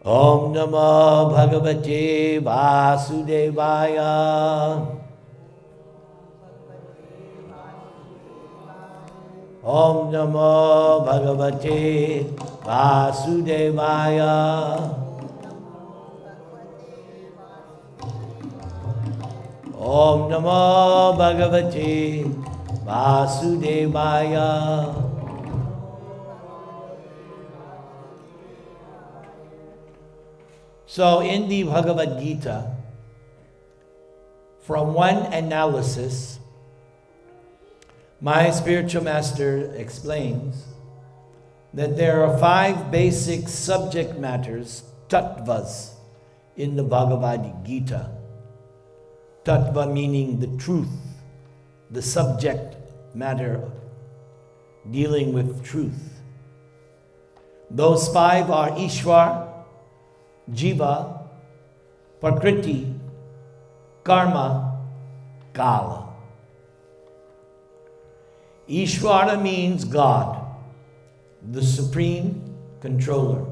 Om Namo Bhagavate Vasudevaya. Om Namo Bhagavate Vasudevaya. Om Namo Bhagavate Vasudevaya. So in the Bhagavad-gita, from one analysis, my spiritual master explains that there are 5 basic subject matters, tattvas, in the Bhagavad-gita. Tattva meaning the truth, the subject matter dealing with truth. Those 5 are Ishwar, Jiva, Prakriti, Karma, Kala. Ishvara means God, the supreme controller.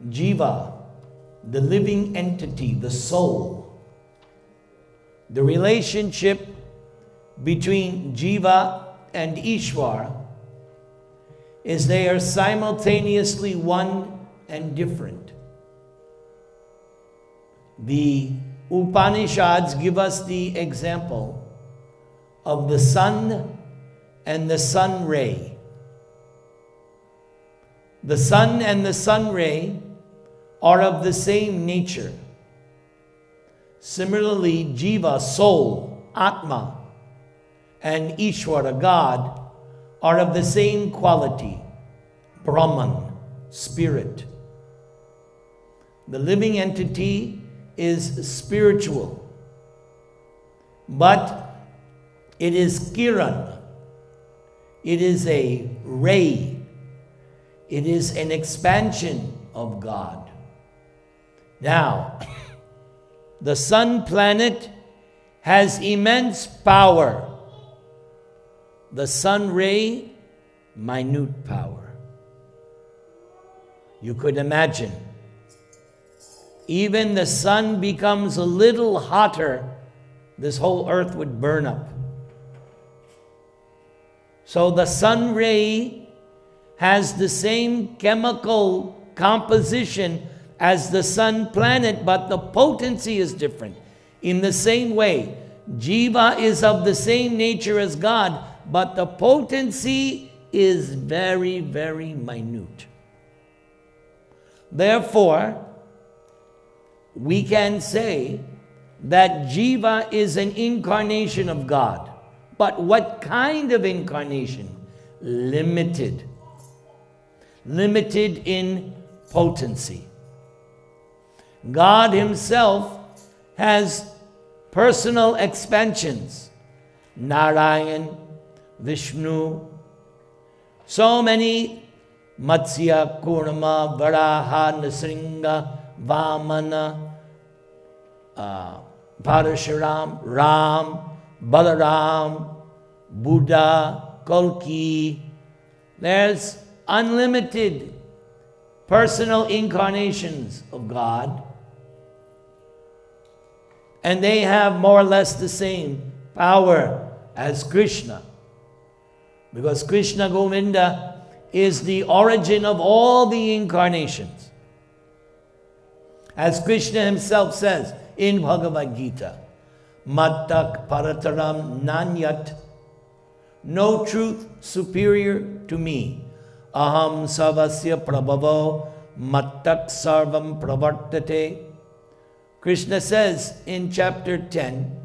Jiva, the living entity, the soul. The relationship between Jiva and Ishvara is they are simultaneously one and different. The Upanishads give us the example of the sun and the sun ray. The sun and the sun ray are of the same nature. Similarly, Jiva, soul, Atma, and Ishvara, God, are of the same quality, Brahman, spirit. The living entity is spiritual, but it is Kiran. It is a ray. It is an expansion of God. Now, the sun planet has immense power. The sun ray, minute power. You could imagine, even the sun becomes a little hotter, this whole earth would burn up. So the sun ray has the same chemical composition as the sun planet, but the potency is different. In the same way, Jiva is of the same nature as God, but the potency is very, very minute. Therefore, we can say that Jiva is an incarnation of God. But what kind of incarnation? Limited. Limited in potency. God Himself has personal expansions. Narayan, Vishnu, so many Matsya, Kurma, Varaha, Nrsimha, Vamana, Parashuram, Ram, Balaram, Buddha, Kalki. There's unlimited personal incarnations of God. And they have more or less the same power as Krishna. Because Krishna Govinda is the origin of all the incarnations. As Krishna Himself says in Bhagavad-gita, Mattak parataram nanyat, no truth superior to me. Aham savasya prabhavo mattak sarvam pravartate. Krishna says in chapter 10,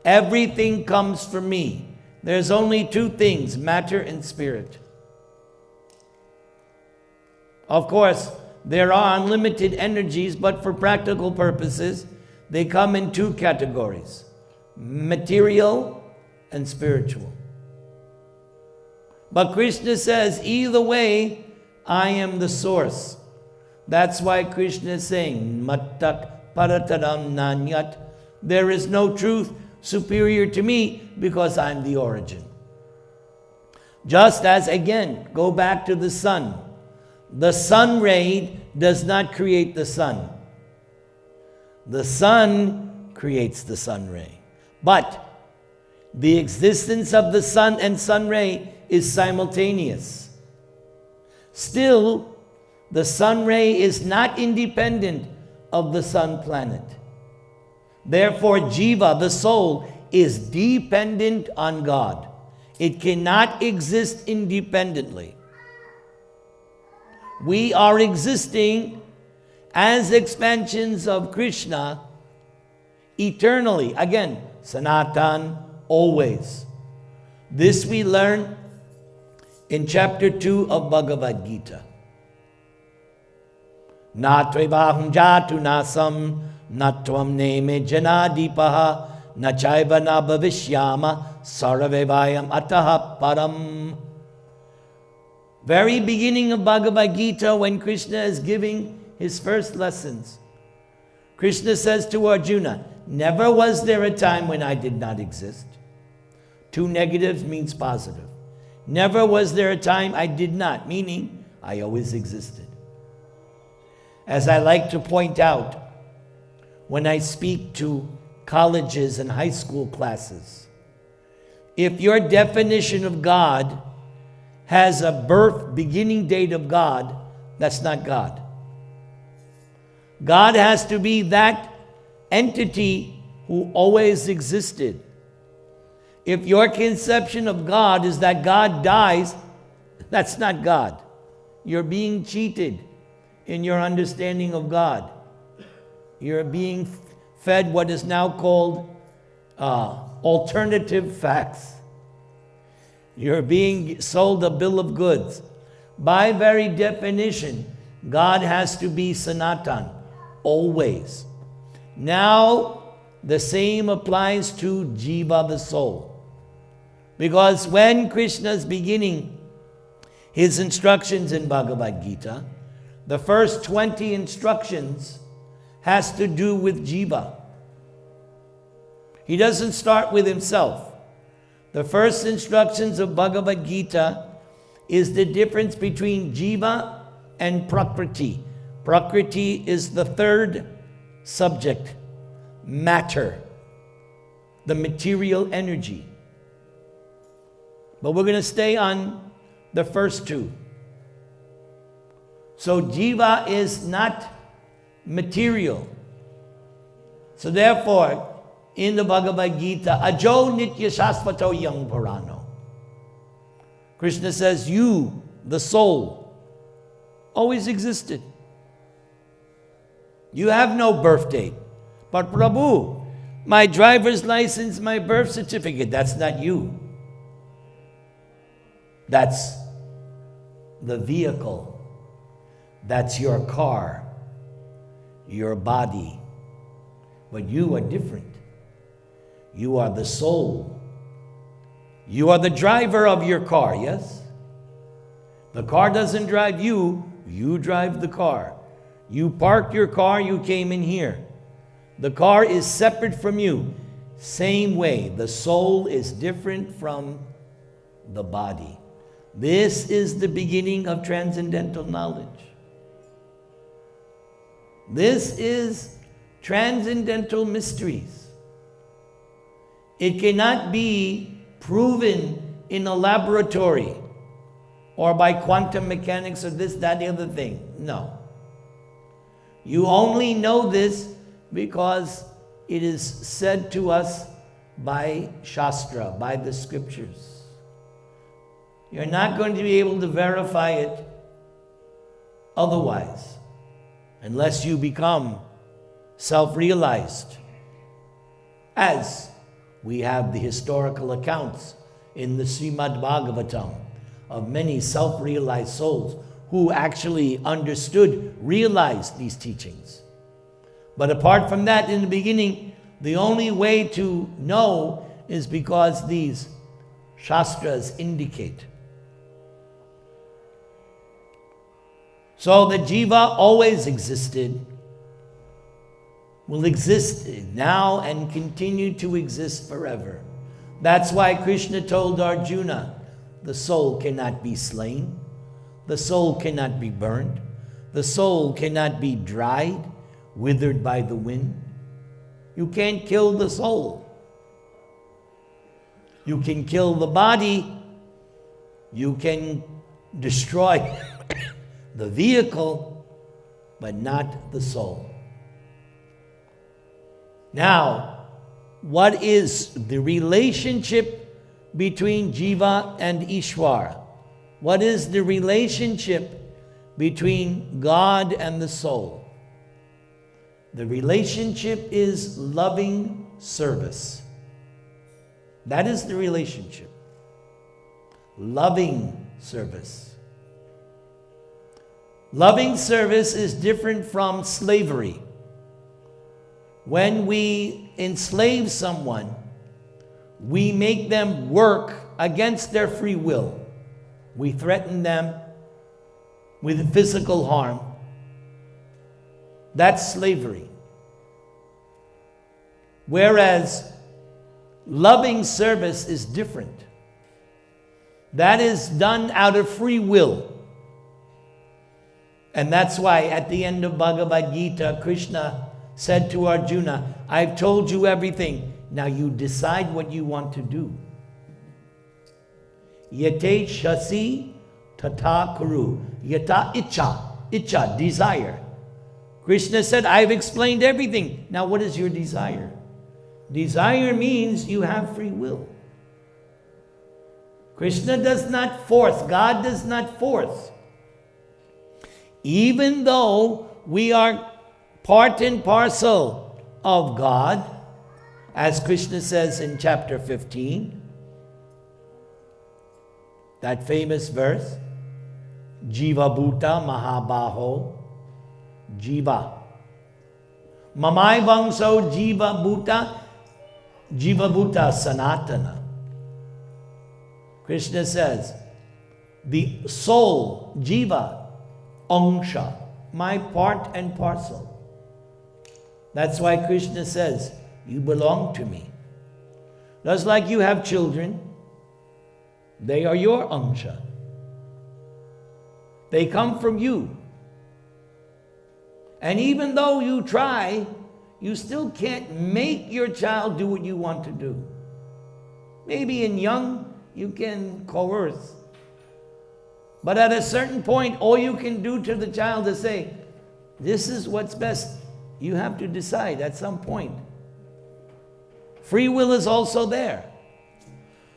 everything comes from me. There's only 2 things, matter and spirit. Of course, there are unlimited energies, but for practical purposes, they come in 2 categories, material and spiritual. But Krishna says, either way, I am the source. That's why Krishna is saying, Mattak parataram nanyat. There is no truth superior to me because I'm the origin. Just as, again, go back to the sun. The sun ray does not create the sun. The sun creates the sun ray. But the existence of the sun and sun ray is simultaneous. Still, the sun ray is not independent of the sun planet. Therefore, jiva, the soul, is dependent on God. It cannot exist independently. We are existing as expansions of Krishna eternally. Again, Sanatan, always. This we learn in chapter 2 of Bhagavad-gita. Na tvevaham jatu nasam, na tvam neme janadipaha, na chaiva na bhavishyama, saravevayam ataha param. Very beginning of Bhagavad-gita, when Krishna is giving his first lessons, Krishna says to Arjuna, never was there a time when I did not exist. Two negatives means positive. Never was there a time I did not, meaning I always existed. As I like to point out when I speak to colleges and high school classes, if your definition of God has a beginning date of God, that's not God. God has to be that entity who always existed. If your conception of God is that God dies, that's not God. You're being cheated in your understanding of God. You're being fed what is now called alternative facts. You're being sold a bill of goods. By very definition, God has to be Sanatan, always. Now, the same applies to Jiva, the soul. Because when Krishna is beginning his instructions in Bhagavad-gita, the first 20 instructions has to do with Jiva. He doesn't start with himself. The first instructions of Bhagavad-gita is the difference between Jiva and Prakriti. Prakriti is the third subject, matter, the material energy. But we're going to stay on the first two. So Jiva is not material. So therefore, in the Bhagavad-gita, Ajo Nitya Shasvato Yang Purano. Krishna says, you, the soul, always existed. You have no birth date. But Prabhu, my driver's license, my birth certificate, that's not you. That's the vehicle. That's your car, your body. But you are different. You are the soul. You are the driver of your car, yes? The car doesn't drive you, you drive the car. You parked your car, you came in here. The car is separate from you. Same way, the soul is different from the body. This is the beginning of transcendental knowledge. This is transcendental mysteries. It cannot be proven in a laboratory or by quantum mechanics or this, that, the other thing. No. You only know this because it is said to us by Shastra, by the scriptures. You're not going to be able to verify it otherwise, unless you become self-realized, as we have the historical accounts in the Srimad Bhagavatam of many self-realized souls who actually understood, realized these teachings. But apart from that, in the beginning, the only way to know is because these Shastras indicate. So the Jiva always existed, will exist now and continue to exist forever. That's why Krishna told Arjuna, the soul cannot be slain. The soul cannot be burned. The soul cannot be dried, withered by the wind. You can't kill the soul. You can kill the body. You can destroy the vehicle, but not the soul. Now, what is the relationship between Jiva and Ishvara? What is the relationship between God and the soul? The relationship is loving service. That is the relationship. Loving service. Loving service is different from slavery. When we enslave someone, we make them work against their free will. We threaten them with physical harm. That's slavery. Whereas loving service is different. That is done out of free will. And that's why at the end of Bhagavad-gita, Krishna said to Arjuna, I've told you everything. Now you decide what you want to do. Yate shasi tata kuru. Yata icha, desire. Krishna said, I've explained everything. Now what is your desire? Desire means you have free will. Krishna does not force. God does not force. Even though we are part and parcel of God, as Krishna says in chapter 15, that famous verse, Jiva Bhuta Mahabaho Jiva. Mamai Vangso Jiva Bhuta Sanatana. Krishna says, the soul, Jiva, Angsha, my part and parcel. That's why Krishna says, you belong to me. Just like you have children, they are your Angsha. They come from you. And even though you try, you still can't make your child do what you want to do. Maybe in young, you can coerce. But at a certain point, all you can do to the child is say, this is what's best. You have to decide at some point. Free will is also there.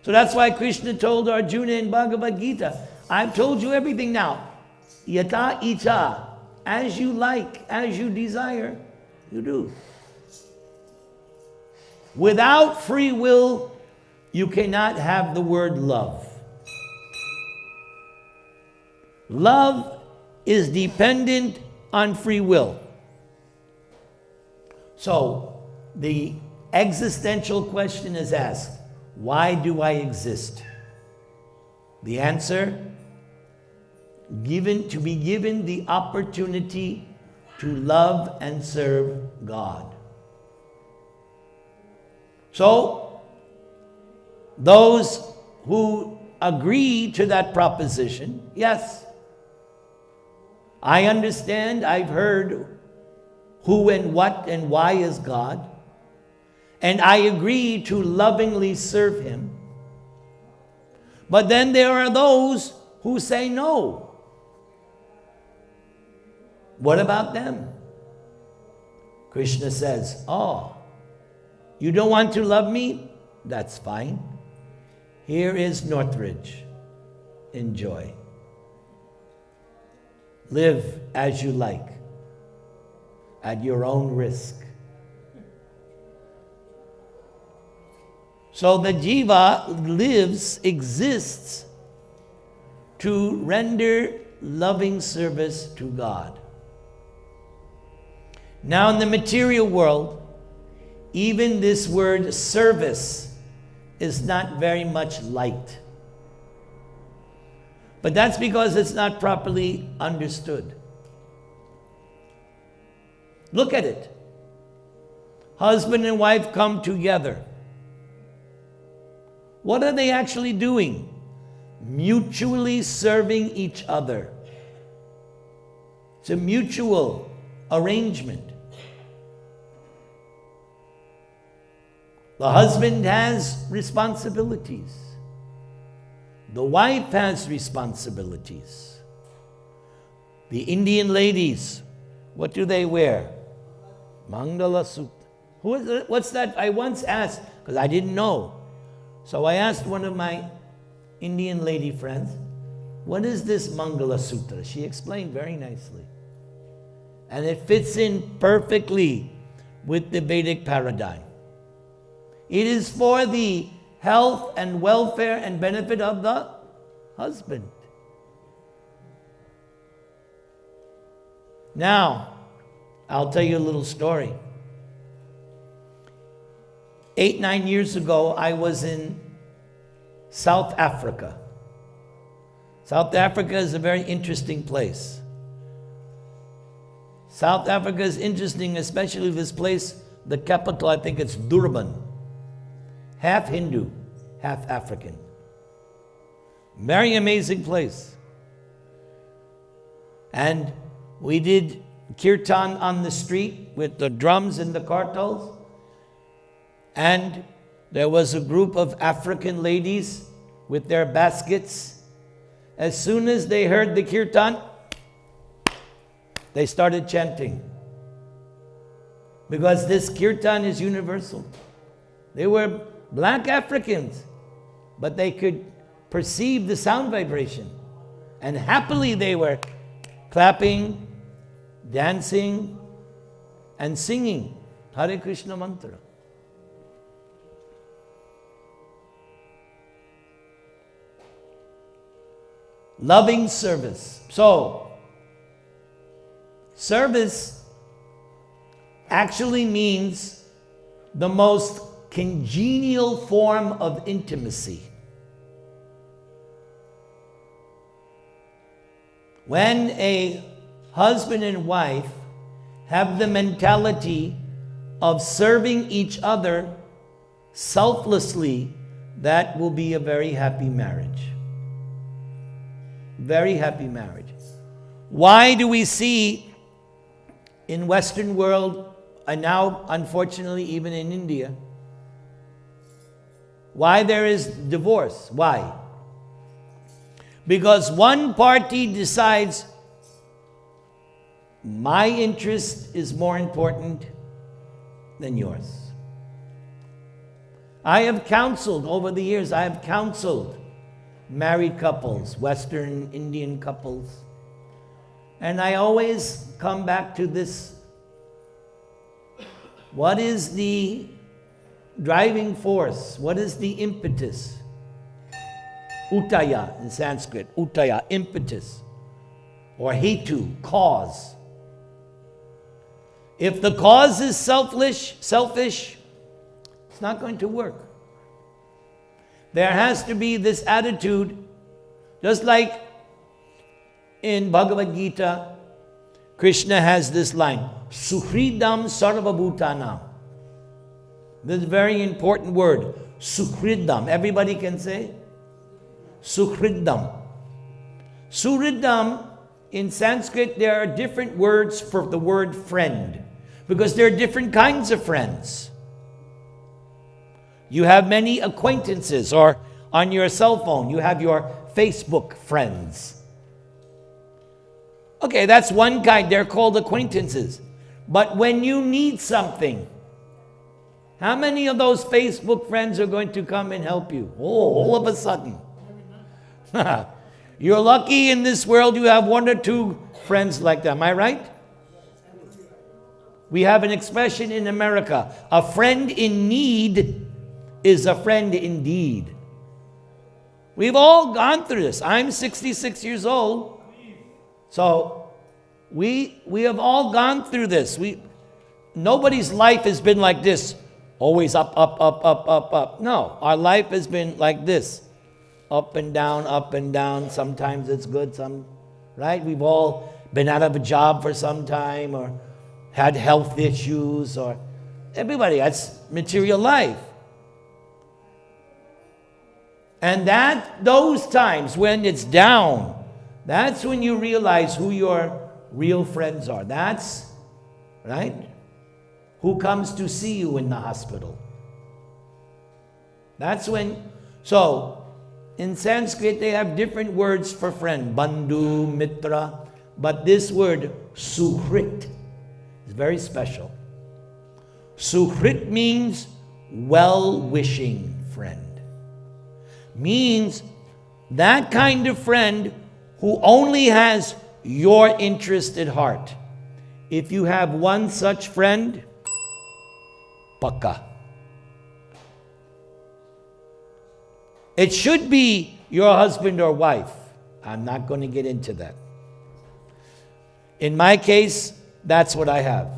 So that's why Krishna told Arjuna in Bhagavad-gita, I've told you everything now. Yata icha, as you like, as you desire, you do. Without free will, you cannot have the word love. Love is dependent on free will. So, the existential question is asked, why do I exist? The answer, to be given the opportunity to love and serve God. So, those who agree to that proposition, yes, I understand, I've heard who and what and why is God, and I agree to lovingly serve Him. But then there are those who say no. What about them? Krishna says, oh, you don't want to love me? That's fine. Here is Northridge. Enjoy. Live as you like, at your own risk. So the jiva exists to render loving service to God. Now in the material world, even this word service is not very much liked. But that's because it's not properly understood. Look at it. Husband and wife come together. What are they actually doing? Mutually serving each other. It's a mutual arrangement. The husband has responsibilities. The wife has responsibilities. The Indian ladies, what do they wear? Mangala Sutra. What's that? I once asked, because I didn't know. So I asked one of my Indian lady friends, what is this Mangala Sutra? She explained very nicely. And it fits in perfectly with the Vedic paradigm. It is for the health and welfare and benefit of the husband. Now, I'll tell you a little story. 8-9 years ago, I was in South Africa. South Africa is a very interesting place. South Africa is interesting, especially this place, the capital, I think it's Durban. Half Hindu, half African. Very amazing place. And we did kirtan on the street with the drums and the kartals. And there was a group of African ladies with their baskets. As soon as they heard the kirtan, they started chanting. Because this kirtan is universal. They were black Africans, but they could perceive the sound vibration. And happily they were clapping, dancing, and singing Hare Krishna mantra. Loving service. So, service actually means the most congenial form of intimacy. When a husband and wife have the mentality of serving each other selflessly, that will be a very happy marriage. Very happy marriage. Why do we see in Western world, and now unfortunately even in India, why there is divorce? Why? Because one party decides my interest is more important than yours. I have counseled over the years, I have counseled married couples, Western Indian couples. And I always come back to this. What is the driving force? What is the impetus? Utaya in Sanskrit. Utaya, impetus. Or hetu, cause. If the cause is selfish, it's not going to work. There has to be this attitude, just like in Bhagavad-gita, Krishna has this line, Suhridam Sarvabhutanam. This is a very important word, Suhridam. Everybody can say? Suhridam. Suhridam, in Sanskrit, there are different words for the word friend, because there are different kinds of friends. You have many acquaintances, or on your cell phone, you have your Facebook friends. Okay, that's one kind. They're called acquaintances. But when you need something, how many of those Facebook friends are going to come and help you? Oh, all of a sudden. You're lucky in this world you have one or two friends like that. Am I right? We have an expression in America, a friend in need is a friend indeed. We've all gone through this. I'm 66 years old. So we have all gone through this. Nobody's life has been like this. Always up, up, up, up, up, up. No, our life has been like this. Up and down, up and down. Sometimes it's good, right? We've all been out of a job for some time or had health issues, or everybody, that's material life. And those times when it's down, that's when you realize who your real friends are. That's, right? Who comes to see you in the hospital? That's when, so, in Sanskrit they have different words for friend. Bandhu, mitra. But this word, suhrit, is very special. Suhrit means well-wishing friend. Means that kind of friend who only has your interest at heart. If you have one such friend, pakka. It should be your husband or wife. I'm not going to get into that. In my case, that's what I have.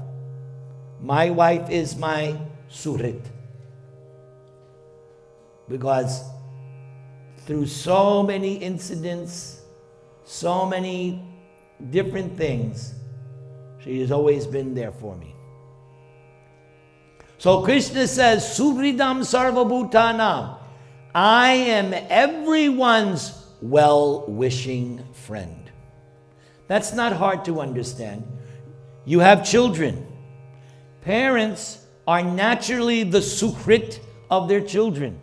My wife is my suhrit. Because through so many incidents, so many different things, she has always been there for me. So Krishna says, Suhridam Sarvabhutanam. I am everyone's well-wishing friend. That's not hard to understand. You have children. Parents are naturally the suhrit of their children.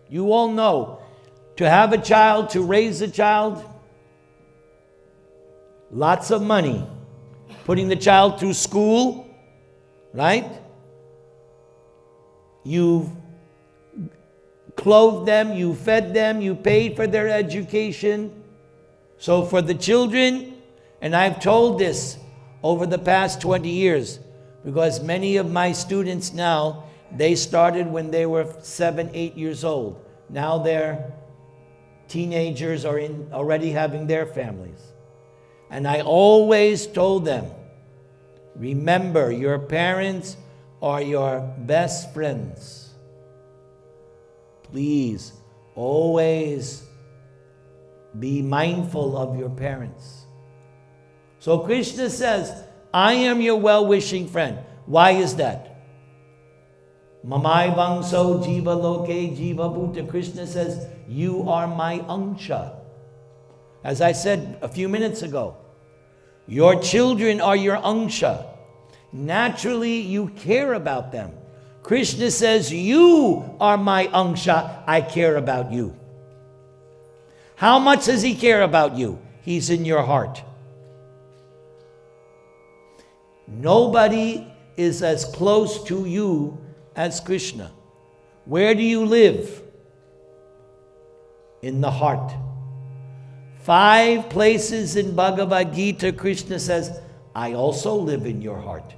You all know, to have a child, to raise a child, lots of money. Putting the child through school, right? You've clothed them, you fed them, you paid for their education. So for the children, and I've told this over the past 20 years, because many of my students now, they started when they were 7, 8 years old. Now they're teenagers or already having their families. And I always told them, remember, your parents are your best friends. Please, always be mindful of your parents. So Krishna says, I am your well-wishing friend. Why is that? Mamai Vangso Jiva Loke Jiva Bhuta. Krishna says, you are my Angsha. As I said a few minutes ago, your children are your Angsha. Naturally, you care about them. Krishna says, you are my Angsha. I care about you. How much does he care about you? He's in your heart. Nobody is as close to you as Krishna. Where do you live? In the heart. 5 places in Bhagavad-gita, Krishna says, I also live in your heart.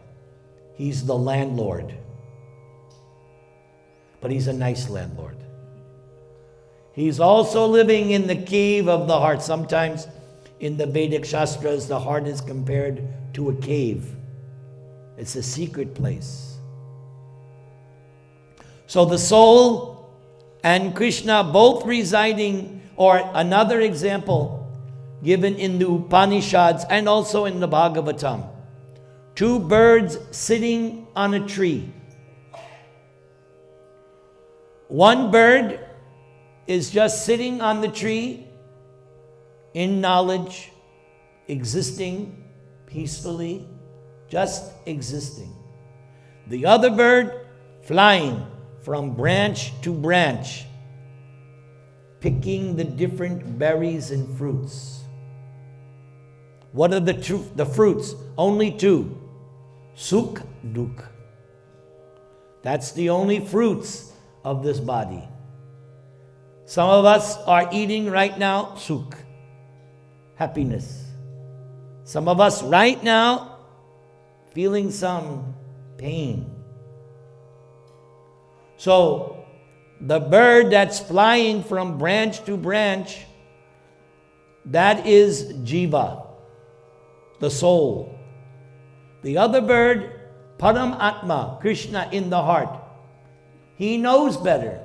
He's the landlord. But he's a nice landlord. He's also living in the cave of the heart. Sometimes in the Vedic Shastras, the heart is compared to a cave. It's a secret place. So the soul and Krishna both residing, or another example given in the Upanishads and also in the Bhagavatam. 2 birds sitting on a tree. One bird is just sitting on the tree in knowledge, existing peacefully, just existing. The other bird flying from branch to branch, picking the different berries and fruits. What are the fruits? Only 2. Sukh, dukh. That's the only fruits of this body. Some of us are eating right now sukh, happiness. Some of us right now feeling some pain. So the bird that's flying from branch to branch, that is jiva, the soul. The other bird, Param Atma, Krishna in the heart. He knows better.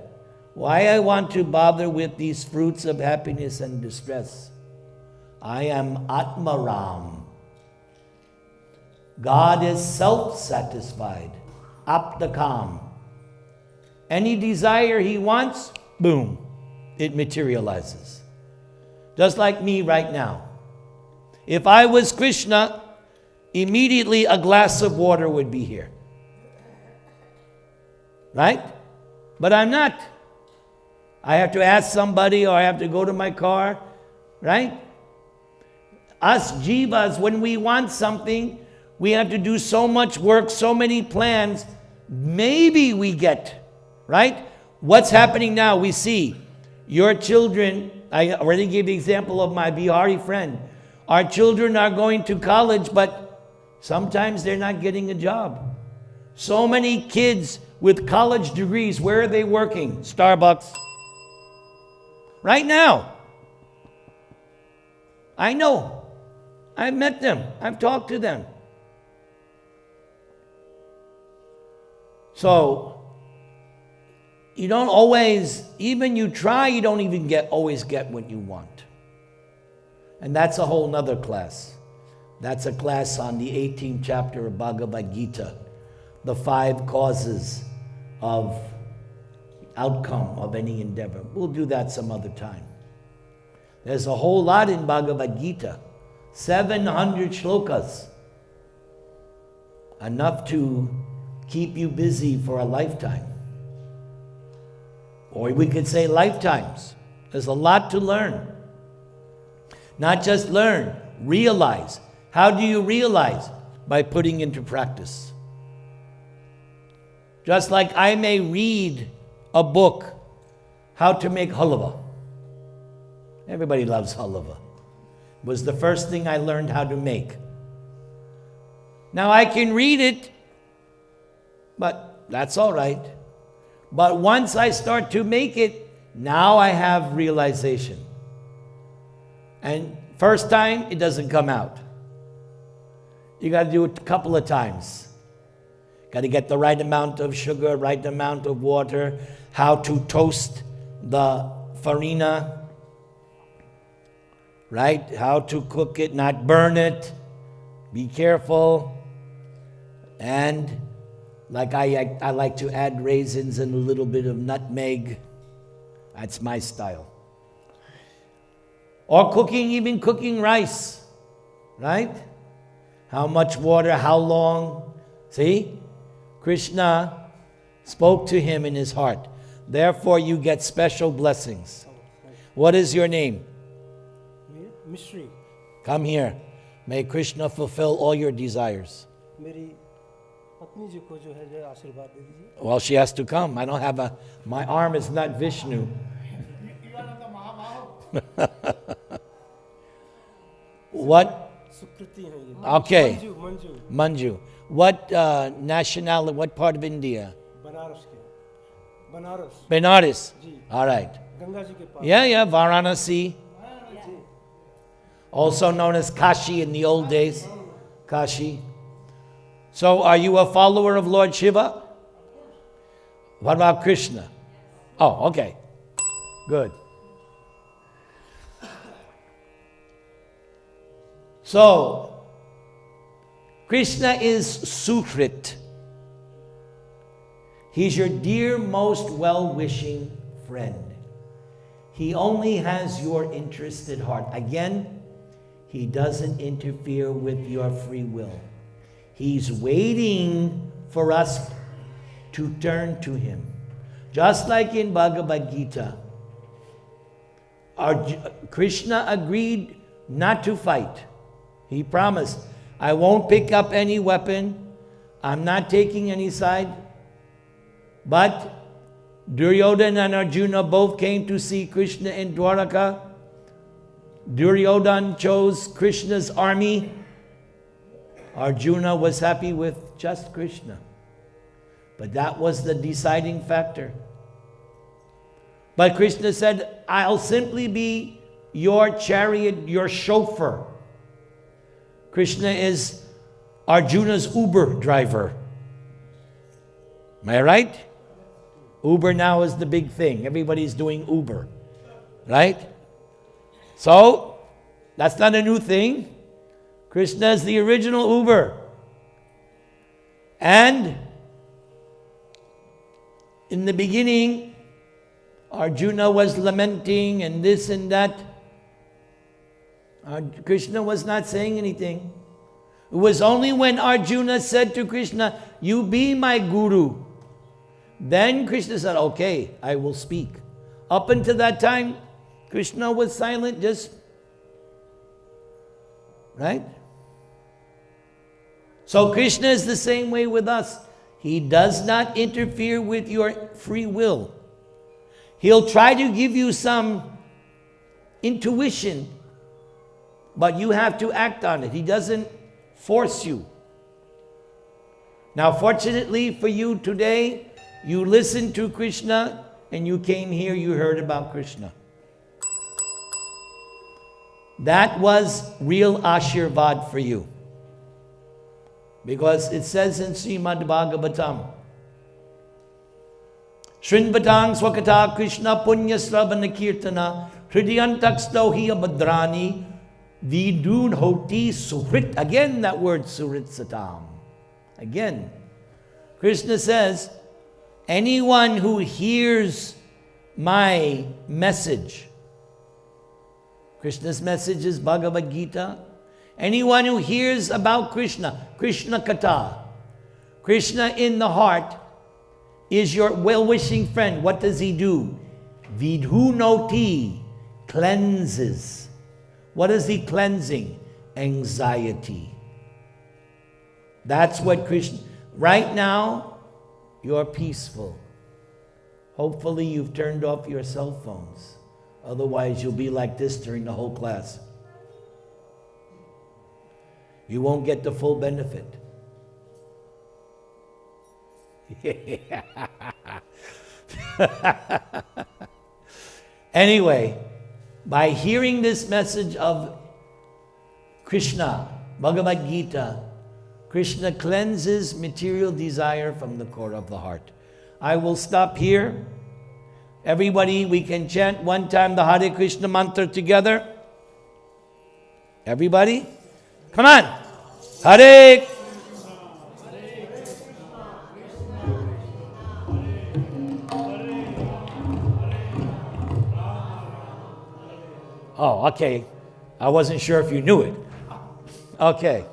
Why I want to bother with these fruits of happiness and distress? I am Atmaram. God is self-satisfied, Aptakam. Any desire he wants, boom, it materializes. Just like me right now. If I was Krishna, immediately a glass of water would be here. Right? But I'm not. I have to ask somebody, or I have to go to my car. Right? Us jivas, when we want something, we have to do so much work, so many plans. Maybe we get, right? What's happening now? We see your children. I already gave the example of my Bihari friend. Our children are going to college, but sometimes they're not getting a job. So many kids with college degrees, where are they working? Starbucks. Right now. I know. I've met them. I've talked to them. So, you don't always, even you try, you don't even always get what you want. And that's a whole nother class. That's a class on the 18th chapter of Bhagavad-gita. The 5 causes of outcome of any endeavor. We'll do that some other time. There's a whole lot in Bhagavad-gita. 700 shlokas. Enough to keep you busy for a lifetime. Or we could say lifetimes. There's a lot to learn. Not just learn, realize. How do you realize? By putting into practice. Just like I may read a book, how to make halwa. Everybody loves halwa. It was the first thing I learned how to make. Now I can read it, but that's all right. But once I start to make it, now I have realization. And first time, it doesn't come out. You got to do it a couple of times. Got to get the right amount of sugar, right amount of water, how to toast the farina, right? How to cook it, not burn it. Be careful. And like I like to add raisins and a little bit of nutmeg. That's my style. Or cooking, even cooking rice, right? How much water, how long? See? Krishna spoke to him in his heart. Therefore, you get special blessings. What is your name? Mystery. Come here. May Krishna fulfill all your desires. Well, she has to come. I don't have my arm is not Vishnu. What? Okay. Manju. What nationality, what part of India? Benares. All right. Yeah, Varanasi. Also known as Kashi in the old days. Kashi. So are you a follower of Lord Shiva? What about Krishna? Oh, okay. Good. So, Krishna is Suhrit. He's your dear, most well-wishing friend. He only has your interest at heart. Again, he doesn't interfere with your free will. He's waiting for us to turn to him. Just like in Bhagavad-gita, Krishna agreed not to fight. He promised, I won't pick up any weapon. I'm not taking any side. But Duryodhana and Arjuna both came to see Krishna in Dwaraka. Duryodhana chose Krishna's army. Arjuna was happy with just Krishna. But that was the deciding factor. But Krishna said, I'll simply be your chariot, your chauffeur. Krishna is Arjuna's Uber driver. Am I right? Uber now is the big thing. Everybody's doing Uber. Right? So, that's not a new thing. Krishna is the original Uber. And in the beginning, Arjuna was lamenting and this and that. Krishna was not saying anything. It was only when Arjuna said to Krishna, "You be my guru," then Krishna said, "Okay, I will speak." Up until that time, Krishna was silent, just, right? So Krishna is the same way with us. He does not interfere with your free will. He'll try to give you some intuition, but you have to act on it. He doesn't force you. Now, fortunately for you today, you listened to Krishna and you came here, you heard about Krishna. That was real Ashirvad for you. Because it says in Srimad Bhagavatam, Shrinvatang Swakata Krishna Punya Sravana Kirtana Hridiyantaksto Hiya Badrani Vidun Hoti Suhrit. Again, that word Suhrit Satam. Again, Krishna says, anyone who hears my message, Krishna's message is Bhagavad-gita. Anyone who hears about Krishna, Krishna Katha, Krishna in the heart, is your well-wishing friend. What does he do? Vidhunoti, cleanses. What is he cleansing? Anxiety. That's what Krishna... Right now, you're peaceful. Hopefully you've turned off your cell phones. Otherwise, you'll be like this during the whole class. You won't get the full benefit. Anyway, by hearing this message of Krishna, Bhagavad-gita, Krishna cleanses material desire from the core of the heart. I will stop here. Everybody, we can chant one time the Hare Krishna mantra together. Everybody? Come on. Hare. Oh, okay. I wasn't sure if you knew it. Okay.